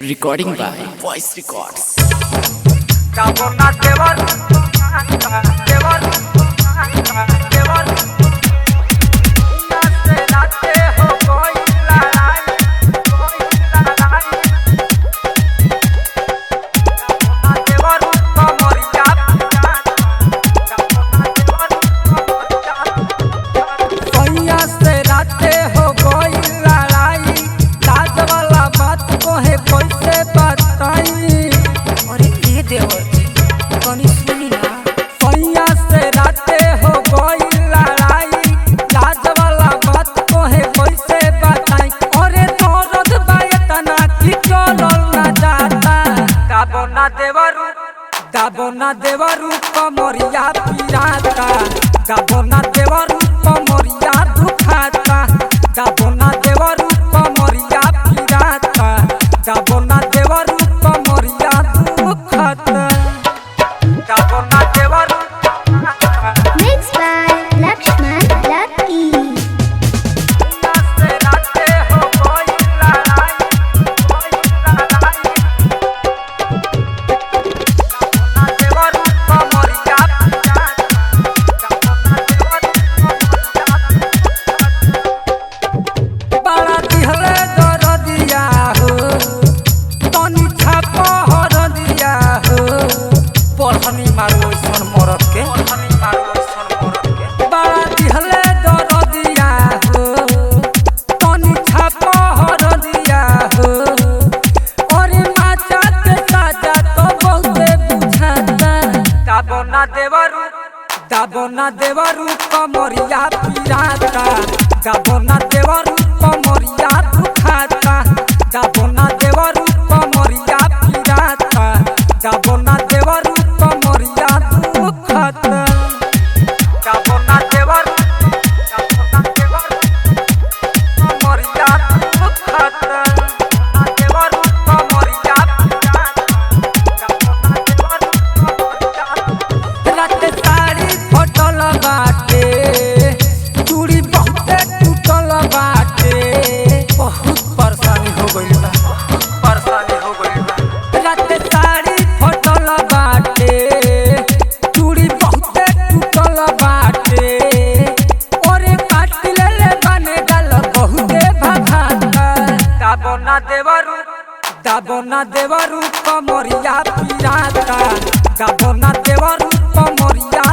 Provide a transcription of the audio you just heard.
Recording by Voice Records. दाबोना देवरू कमरिया पिराता, दाबोना देवरू कमरिया दुखाता, दाबोना देवरू कमरिया पिराता, दाबोना देवरू कमरिया दुखाता, दाबोना देवरू। Mixed by Lakshman Lucky. पढ़नी मारो सन मरद के बड़ा दिहले दर दिया हो, तनी छाप हर दिया हो, और माचा के साजा तो बहुते बुझाता। दाबोना देवरू कमरिया पिराता, दाबोना देवरू कमरिया दुखाता, दाबोना देवरू कमरिया पिराता, दाबोना देवरू कमरिया दुखाता, दाबोना देवरू कमरिया दुखाता, देवरू कमरिया रात साड़ी फटल बाटे, चूड़ी बहुते टूटल बाटे, बहुत परेशानी हो गइल बा, परेशानी हो गइल बा। रात साड़ी फटल बाटे, चूड़ी बहुते टूटल बाटे, और काट ले बने गल बहुते भाभाता। दाबोना देवरू कमरिया पिराता, दाबोना देवरू कमरिया